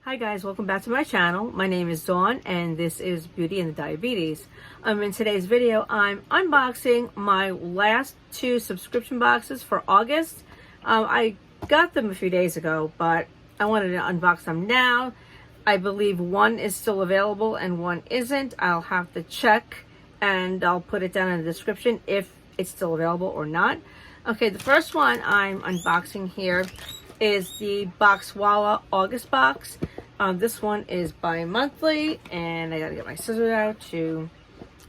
Hi guys, welcome back to my channel. My name is Dawn and this is Beauty and the Diabetes. In today's video, I'm unboxing my last two subscription boxes for August. I got them a few days ago, but I wanted to unbox them now. I believe one is still available and one isn't. I'll have to check and I'll put it down in the description if it's still available or not. Okay, the first one I'm unboxing here is the Boxwalla August box. This one is bi-monthly and I gotta get my scissors out to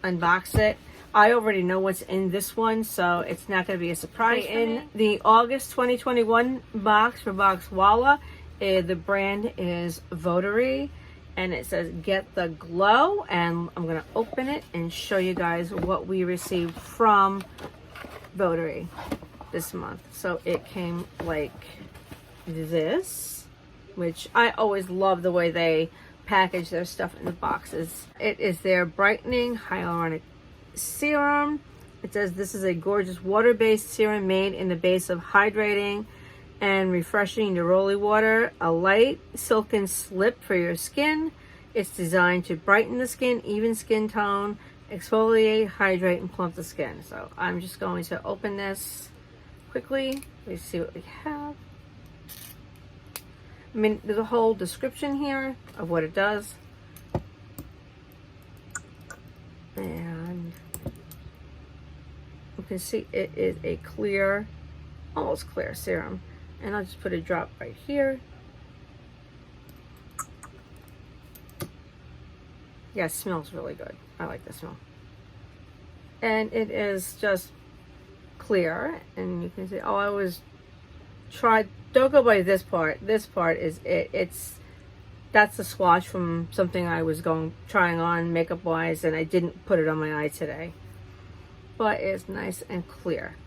unbox it. I already know what's in this one, so it's not gonna be a surprise. In the August 2021 box for Boxwalla, the brand is Votary and it says Get the Glow, and I'm gonna open it and show you guys what we received from Votary this month. So it came like this, which I always love the way they package their stuff in the boxes. It is their brightening hyaluronic serum. It says this is a gorgeous water-based serum made in the base of hydrating and refreshing neroli water, a light silken slip for your skin. It's designed to brighten the skin, even skin tone, exfoliate, hydrate, and plump the skin. So I'm just going to open this quickly. Let's see what we have. I mean, there's a whole description here of what it does. And you can see it is a clear, almost clear serum. And I'll just put a drop right here. Yeah, it smells really good. I like the smell. And it is just clear. And you can see, oh, I always tried. Don't go by this part. This part is it. That's the swatch from something I was trying on makeup wise, and I didn't put it on my eye today. But it's nice and clear,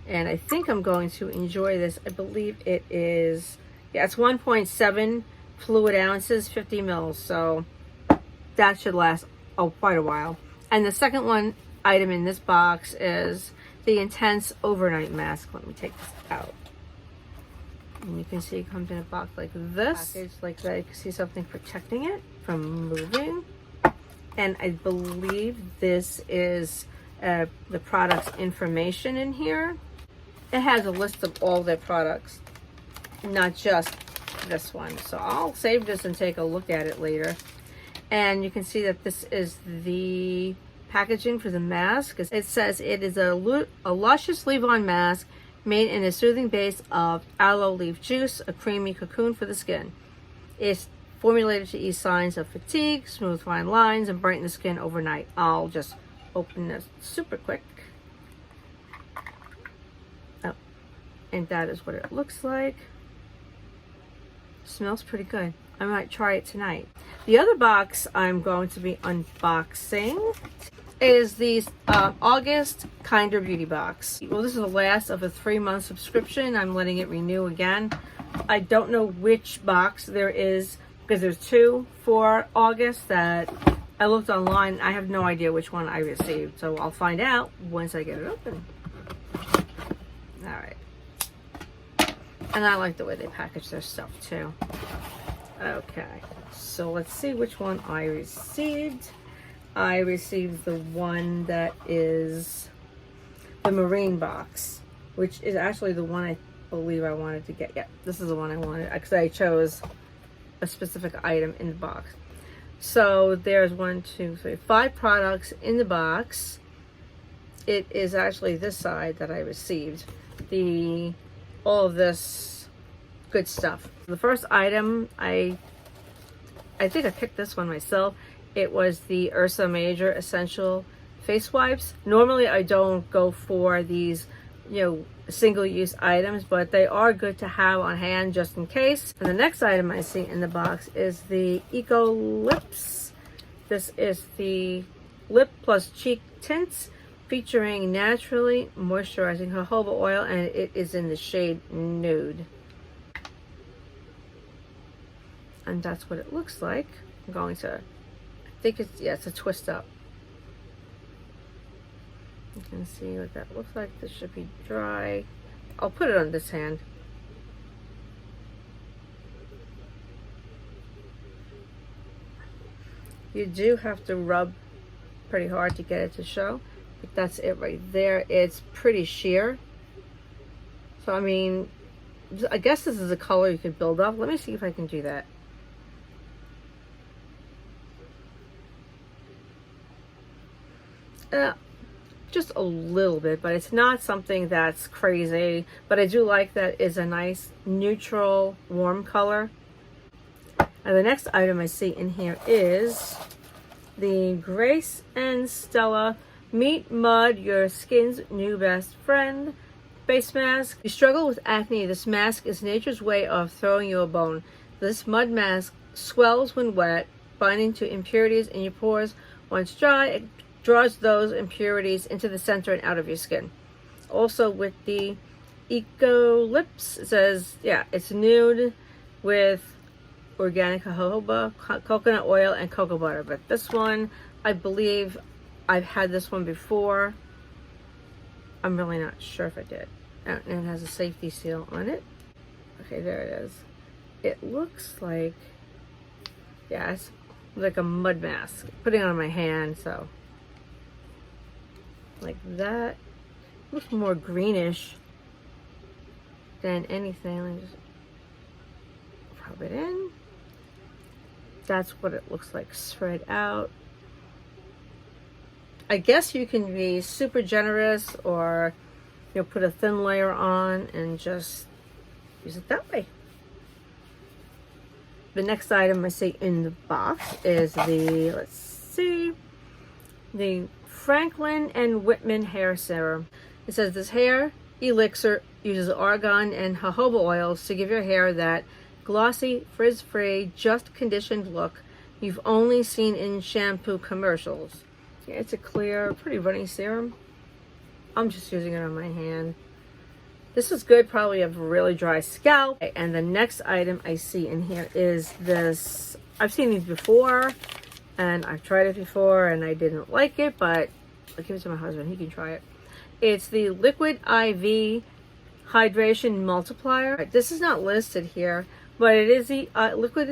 and I think I'm going to enjoy this. I believe it is, yeah, it's 1.7 fluid ounces, 50 mils. So that should last quite a while. And the second item in this box is the Intense Overnight Mask. Let me take this out. And you can see it comes in a box like this. Package like that. You can see something protecting it from moving. And I believe this is the product's information in here. It has a list of all their products, not just this one. So I'll save this and take a look at it later. And you can see that this is the packaging for the mask. It says it is a luscious leave-on mask made in a soothing base of aloe leaf juice, a creamy cocoon for the skin. It's formulated to ease signs of fatigue, smooth fine lines, and brighten the skin overnight. I'll just open this super quick. Oh, and that is what it looks like. Smells pretty good. I might try it tonight. The other box I'm going to be unboxing is the August Kinder Beauty box. Well, this is the last of a 3-month subscription. I'm letting it renew again. I don't know which box there is because there's two for August that I looked online. I have no idea which one I received, so I'll find out once I get it open. All right. And I like the way they package their stuff too. Okay, so let's see which one I received. I received the one that is the marine box, which is actually the one I believe I wanted to get. Yeah, this is the one I wanted because I chose a specific item in the box. So there's 1, 2, 3, 5 products in the box. It is actually this side that I received all of this good stuff. The first item, I think I picked this one myself. It was the Ursa Major Essential Face Wipes. Normally I don't go for these, single-use items, but they are good to have on hand just in case. And the next item I see in the box is the Eco Lips. This is the lip plus cheek tints featuring naturally moisturizing jojoba oil, and it is in the shade Nude. And that's what it looks like. I'm going to, I think it's a twist up. You can see what that looks like. This should be dry. I'll put it on this hand. You do have to rub pretty hard to get it to show, but that's it right there. It's pretty sheer. So I mean, I guess this is a color you could build up. Let me see if I can do that. Just a little bit, but it's not something that's crazy. But I do like that it's a nice neutral warm color. And the next item I see in here is the Grace and Stella Meet Mud, Your Skin's New Best Friend Face Mask. If you struggle with acne, this mask is nature's way of throwing you a bone. This mud mask swells when wet, binding to impurities in your pores. Once dry, it draws those impurities into the center and out of your skin. Also with the Eco Lips, it says, yeah, it's nude with organic jojoba, coconut oil, and cocoa butter. But this one, I believe I've had this one before. I'm really not sure if I did. And it has a safety seal on it. Okay, there it is. It looks like, yeah, it's like a mud mask. Putting it on my hand, so like that. It looks more greenish than anything. Let me just rub it in. That's what it looks like spread out. I guess you can be super generous, or you'll put a thin layer on and just use it that way. The next item I see in the box is the, let's see, the Franklin and Whitman hair serum. It says this hair elixir uses argan and jojoba oils to give your hair that glossy, frizz-free, just conditioned look you've only seen in shampoo commercials. Yeah, it's a clear, pretty runny serum. I'm just using it on my hand. This is good, probably have a really dry scalp. And the next item I see in here is this. I've seen these before, and I've tried it before, and I didn't like it, but I'll give it to my husband. He can try it. It's the Liquid IV Hydration Multiplier. This is not listed here, but it is the Liquid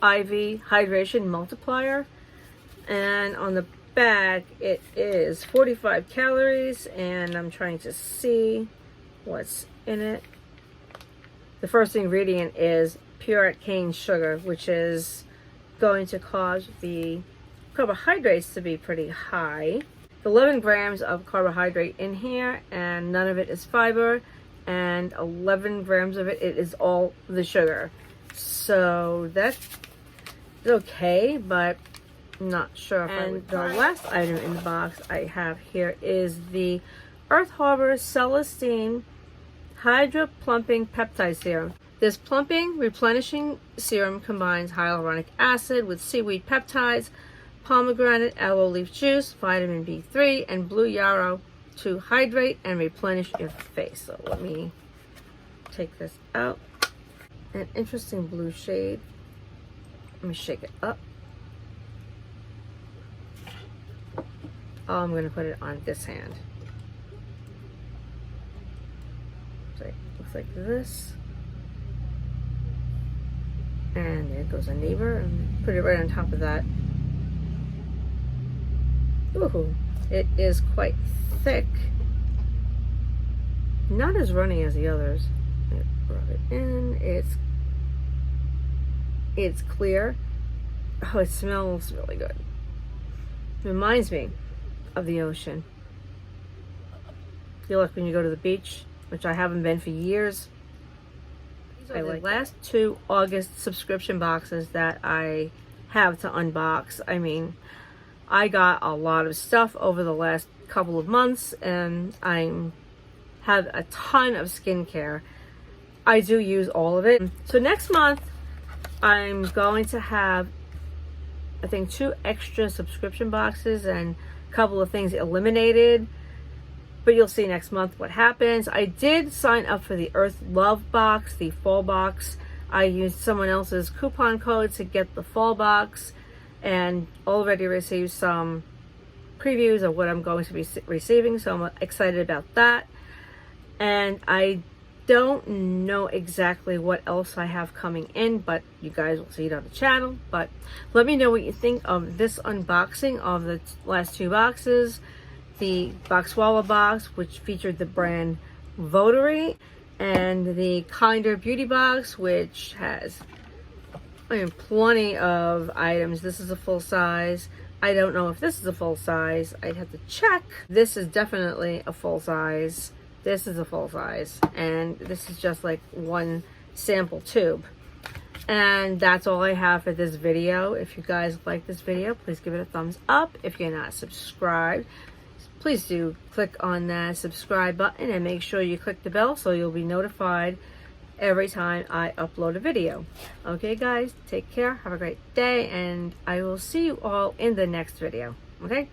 IV Hydration Multiplier. And on the back, it is 45 calories, and I'm trying to see what's in it. The first ingredient is pure cane sugar, which is going to cause the carbohydrates to be pretty high. 11 grams of carbohydrate in here, and none of it is fiber, and 11 grams of it is all the sugar. So that's okay, but I'm not sure if I would. The last item in the box I have here is the Earth Harbor Celestine Hydra Plumping Peptide Serum. This plumping, replenishing serum combines hyaluronic acid with seaweed peptides, pomegranate aloe leaf juice, vitamin B3, and blue yarrow to hydrate and replenish your face. So let me take this out. An interesting blue shade. Let me shake it up. Oh, I'm going to put it on this hand. So it looks like this. And there goes a neighbor, and put it right on top of that. Ooh, it is quite thick. Not as runny as the others. Rub it in. It's clear. Oh, it smells really good. Reminds me of the ocean. Feel like when you go to the beach, which I haven't been for years. I like the last two August subscription boxes that I have to unbox. I mean, I got a lot of stuff over the last couple of months, and I have a ton of skincare. I do use all of it. So next month, I'm going to have, I think, 2 extra subscription boxes and a couple of things eliminated. But you'll see next month what happens. I did sign up for the Earth Love box, the fall box. I used someone else's coupon code to get the fall box, and already received some previews of what I'm going to be receiving, so I'm excited about that. And I don't know exactly what else I have coming in, but you guys will see it on the channel. But let me know what you think of this unboxing of the last 2 boxes. The Boxwalla box, which featured the brand Votary, and the Kinder Beauty box, which has plenty of items. This is a full size. I don't know if this is a full size. I'd have to check. This is definitely a full size. This is a full size, and this is just like one sample tube. And that's all I have for this video. If you guys like this video, please give it a thumbs up. If you're not subscribed, please do click on that subscribe button and make sure you click the bell so you'll be notified every time I upload a video. Okay guys, take care, have a great day, and I will see you all in the next video. Okay?